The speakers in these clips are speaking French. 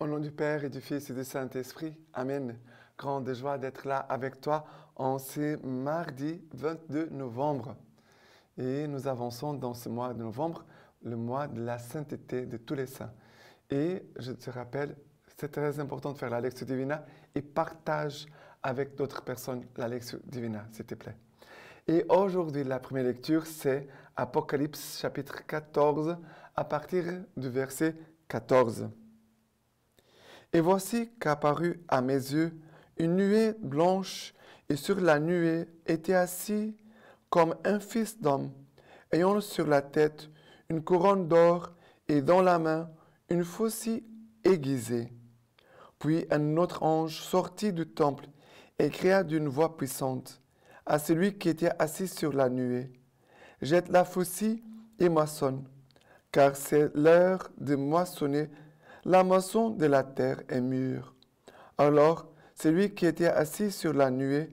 Au nom du Père et du Fils et du Saint-Esprit, Amen. Grande joie d'être là avec toi en ce mardi 22 novembre. Et nous avançons dans ce mois de novembre, le mois de la sainteté de tous les saints. Et je te rappelle, c'est très important de faire la lecture divina et partage avec d'autres personnes la lecture divina, s'il te plaît. Et aujourd'hui, la première lecture, c'est Apocalypse chapitre 14 à partir du verset 14. Et voici qu'apparut à mes yeux une nuée blanche, et sur la nuée était assis comme un fils d'homme, ayant sur la tête une couronne d'or et dans la main une faucille aiguisée. Puis un autre ange sortit du temple et cria d'une voix puissante à celui qui était assis sur la nuée: Jette la faucille et moissonne, car c'est l'heure de moissonner. La moisson de la terre est mûre. Alors, celui qui était assis sur la nuée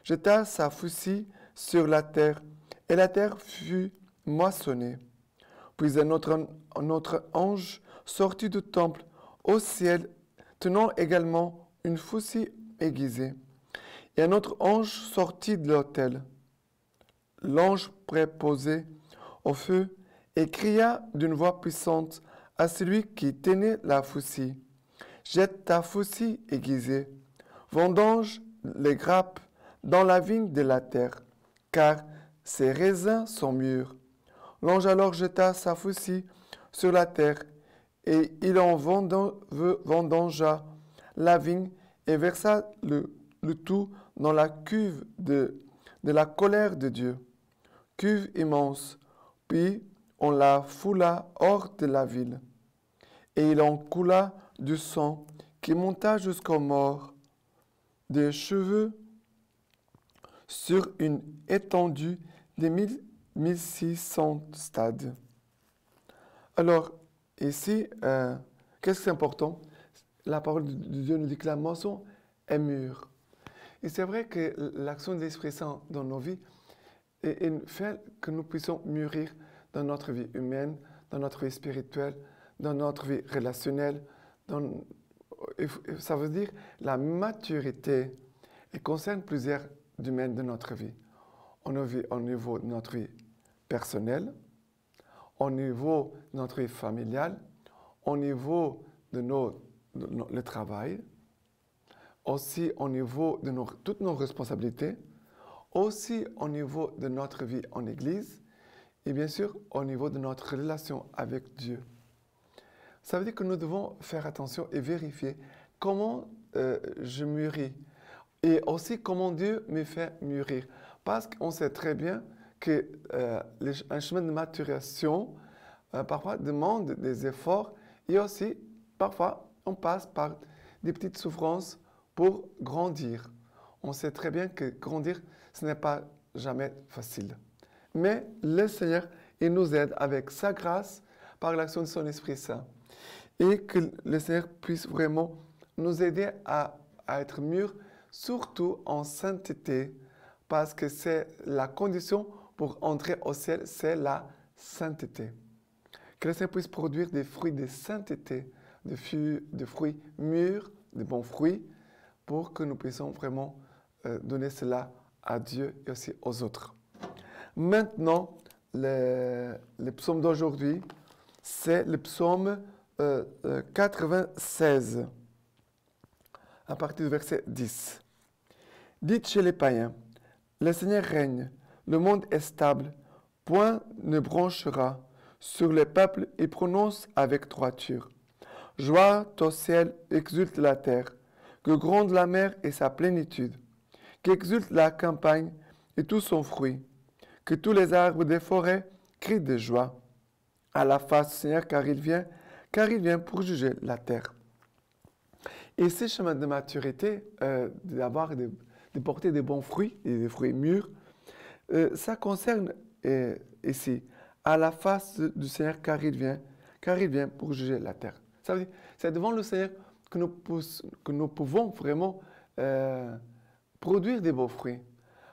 jeta sa faucille sur la terre, et la terre fut moissonnée. Puis un autre ange sortit du temple au ciel, tenant également une faucille aiguisée. Et un autre ange sortit de l'autel, l'ange préposé au feu, et cria d'une voix puissante à celui qui tenait la faucille: Jette ta faucille aiguisée, vendange les grappes dans la vigne de la terre, car ses raisins sont mûrs. L'ange alors jeta sa faucille sur la terre, et il en vendangea la vigne et versa le tout dans la cuve de la colère de Dieu, cuve immense. Puis on la foula hors de la ville. Et il en coula du sang qui monta jusqu'aux morts, des cheveux sur une étendue de 1600 stades. Alors, ici, qu'est-ce qui est important? La parole de Dieu nous dit que la moisson est mûre. Et c'est vrai que l'action de l'Esprit Saint dans nos vies fait que nous puissions mûrir dans notre vie humaine, dans notre vie spirituelle, dans notre vie relationnelle. Ça veut dire la maturité. Elle concerne plusieurs domaines de notre vie. Au niveau de notre vie personnelle, au niveau de notre vie familiale, au niveau de le travail, aussi au niveau de toutes nos responsabilités, aussi au niveau de notre vie en Église et bien sûr au niveau de notre relation avec Dieu. Ça veut dire que nous devons faire attention et vérifier comment je mûris et aussi comment Dieu me fait mûrir. Parce qu'on sait très bien qu'un chemin de maturation parfois demande des efforts et aussi parfois on passe par des petites souffrances pour grandir. On sait très bien que grandir, ce n'est pas jamais facile. Mais le Seigneur, il nous aide avec sa grâce par l'action de son Esprit Saint. Et que le Seigneur puisse vraiment nous aider à être mûrs, surtout en sainteté, parce que c'est la condition pour entrer au ciel, c'est la sainteté. Que le Seigneur puisse produire des fruits de sainteté, de fruits mûrs, de bons fruits, pour que nous puissions vraiment donner cela à Dieu et aussi aux autres. Maintenant, le psaume d'aujourd'hui, c'est le psaume 96, à partir du verset 10. Dites chez les païens: le Seigneur règne, le monde est stable, point ne branchera. Sur les peuples, il prononce avec droiture. Joie au ciel, exulte la terre, que gronde la mer et sa plénitude, qu'exulte la campagne et tout son fruit, que tous les arbres des forêts crient de joie à la face du Seigneur, car il vient pour juger la terre. Et ces chemins de maturité, de porter des bons fruits et des fruits mûrs, ça concerne ici à la face du Seigneur, car il vient pour juger la terre. Ça veut dire, c'est devant le Seigneur que nous pouvons vraiment produire des beaux fruits.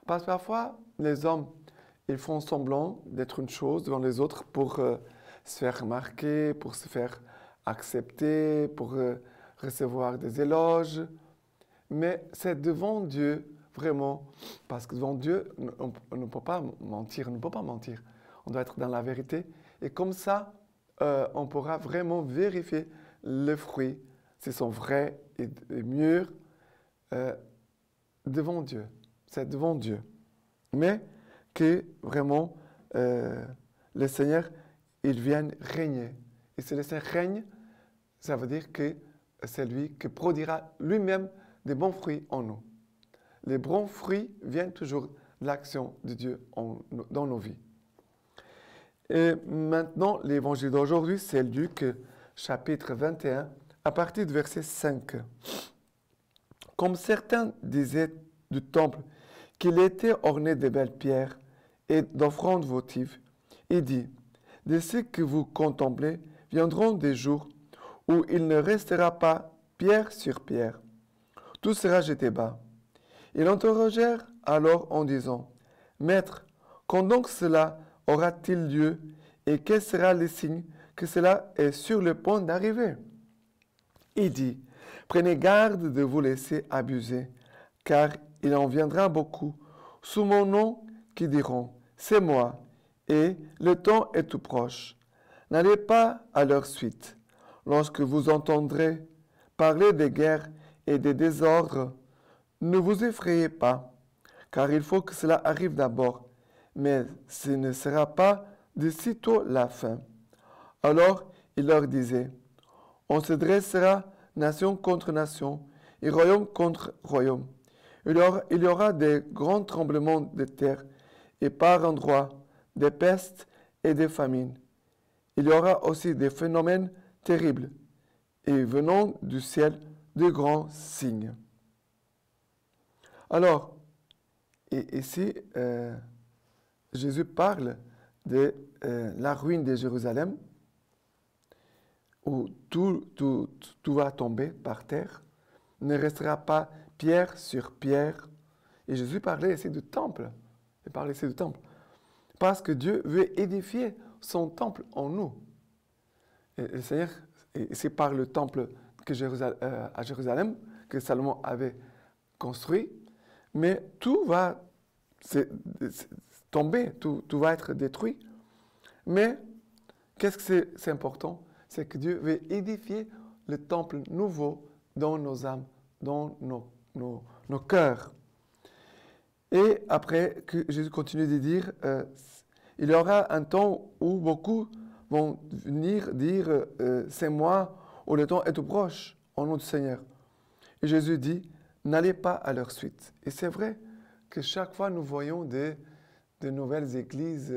Parce que parfois, les hommes, ils font semblant d'être une chose devant les autres pour se faire remarquer, pour se faire accepter, pour recevoir des éloges, mais c'est devant Dieu, vraiment, parce que devant Dieu, on ne peut pas mentir, on ne peut pas mentir. On doit être dans la vérité. Et comme ça, on pourra vraiment vérifier les fruits, s'ils sont vrais et mûrs, devant Dieu. C'est devant Dieu. Mais que vraiment, le Seigneur, il vient régner. Et si le Seigneur règne, ça veut dire que c'est lui qui produira lui-même des bons fruits en nous. Les bons fruits viennent toujours de l'action de Dieu dans nos vies. Et maintenant, l'évangile d'aujourd'hui, c'est Luc, chapitre 21, à partir du verset 5. Comme certains disaient du temple qu'il était orné de belles pierres et d'offrandes votives, il dit, « De ce que vous contemplez viendront des jours où il ne restera pas pierre sur pierre. Tout sera jeté bas. » Ils l'interrogèrent alors en disant, « Maître, quand donc cela aura-t-il lieu et quel sera le signe que cela est sur le point d'arriver ?» Il dit, « Prenez garde de vous laisser abuser, car il en viendra beaucoup sous mon nom qui diront, « C'est moi », et le temps est tout proche. N'allez pas à leur suite. Lorsque vous entendrez parler des guerres et des désordres, ne vous effrayez pas, car il faut que cela arrive d'abord, mais ce ne sera pas de sitôt la fin. Alors il leur disait, on se dressera nation contre nation et royaume contre royaume. Il y aura des grands tremblements de terre et par endroits des pestes et des famines. Il y aura aussi des phénomènes terribles et venant du ciel de grands signes. Alors, ici, Jésus parle de la ruine de Jérusalem, où tout va tomber par terre. Il ne restera pas pierre sur pierre. Et Jésus parlait ici du temple. Il parlait ici du temple. Parce que Dieu veut édifier son temple en nous. Et le Seigneur, c'est par le temple à Jérusalem que Salomon avait construit, mais tout va tomber, tout va être détruit. Mais qu'est-ce que c'est important? C'est que Dieu veut édifier le temple nouveau dans nos âmes, dans nos cœurs. Et après, que Jésus continue de dire, il y aura un temps où beaucoup vont venir dire, c'est moi, ou le temps est tout proche, au nom du Seigneur. Et Jésus dit, n'allez pas à leur suite. Et c'est vrai que chaque fois nous voyons de nouvelles églises,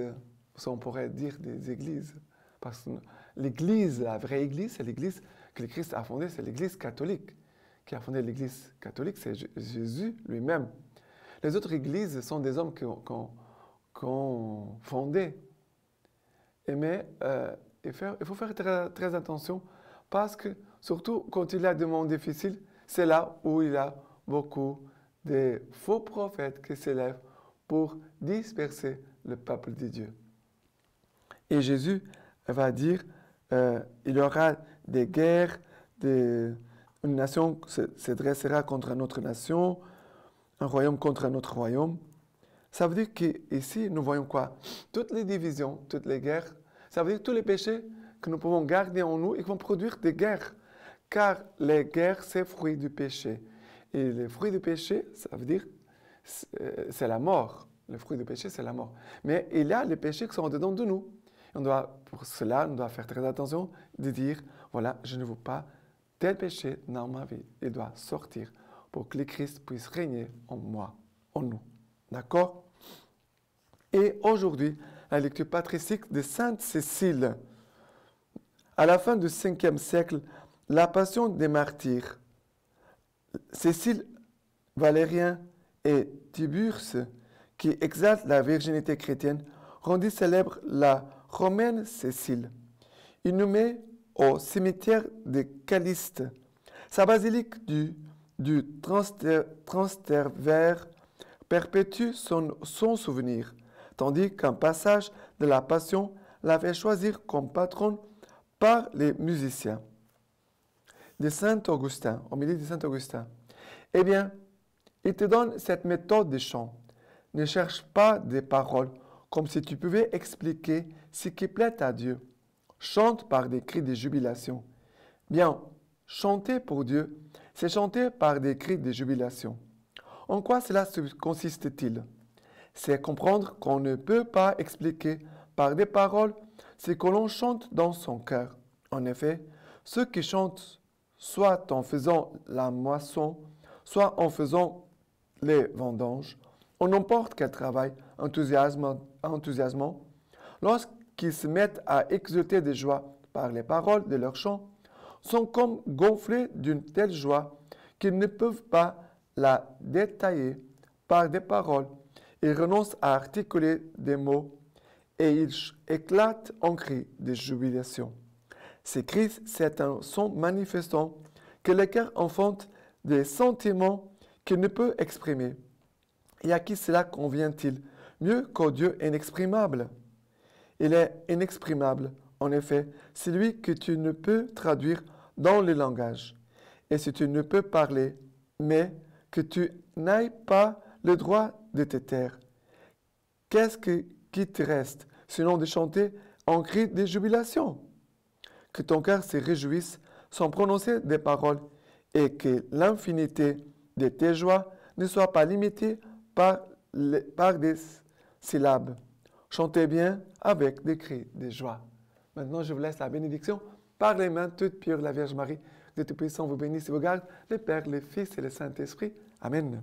on pourrait dire des églises, parce que l'église, la vraie église, c'est l'église que le Christ a fondée, c'est l'église catholique. Qui a fondé l'église catholique, c'est Jésus lui-même. Les autres églises sont des hommes qui ont fondé. Mais il faut faire très, très attention parce que, surtout quand il y a des moments difficiles, c'est là où il y a beaucoup de faux prophètes qui s'élèvent pour disperser le peuple de Dieu. Et Jésus va dire, il y aura des guerres, une nation se dressera contre une autre nation, un royaume contre un autre royaume. Ça veut dire qu'ici, nous voyons quoi? Toutes les divisions, toutes les guerres, ça veut dire tous les péchés que nous pouvons garder en nous et qui vont produire des guerres. Car les guerres, c'est fruit du péché. Et le fruit du péché, ça veut dire, c'est la mort. Le fruit du péché, c'est la mort. Mais il y a les péchés qui sont dedans de nous. Pour cela, on doit faire très attention de dire, voilà, je ne veux pas tel péché dans ma vie. Il doit sortir pour que le Christ puisse régner en moi, en nous. D'accord? Et aujourd'hui, la lecture patristique de Sainte Cécile. À la fin du 5e siècle, la passion des martyrs. Cécile, Valérien et Tiburce, qui exaltent la virginité chrétienne, rendit célèbre la romaine Cécile. Il nous met au cimetière de Caliste. Sa basilique du Transtevere perpétue son souvenir, tandis qu'un passage de la Passion l'a fait choisir comme patronne par les musiciens. de Saint Augustin, homélie de Saint Augustin. Eh bien, il te donne cette méthode de chant. Ne cherche pas des paroles comme si tu pouvais expliquer ce qui plaît à Dieu. Chante par des cris de jubilation. Bien, chanter pour Dieu, c'est chanter par des cris de jubilation. En quoi cela consiste-t-il? C'est comprendre qu'on ne peut pas expliquer par des paroles ce que l'on chante dans son cœur. En effet, ceux qui chantent soit en faisant la moisson, soit en faisant les vendanges, en n'importe quel travail enthousiasmant, lorsqu'ils se mettent à exulter de joie par les paroles de leur chant, sont comme gonflés d'une telle joie qu'ils ne peuvent pas la détailler par des paroles. Ils renoncent à articuler des mots et ils éclatent en cris de jubilation. Ces cris, c'est un son manifestant que le cœur enfante des sentiments qu'il ne peut exprimer. Et à qui cela convient-il mieux qu'au Dieu inexprimable? Il est inexprimable, en effet, celui que tu ne peux traduire dans le langage. Et si tu ne peux parler, mais que tu n'aies pas le droit de te taire, qu'est-ce qui te reste, sinon de chanter en cri de jubilation? Que ton cœur se réjouisse sans prononcer des paroles et que l'infinité de tes joies ne soit pas limitée par des syllabes. Chantez bien avec des cris de joie. Maintenant, je vous laisse la bénédiction par les mains toutes pures de la Vierge Marie. Dieu Tout-Puissant vous bénisse et vous garde, le Père, le Fils et le Saint-Esprit. Amen.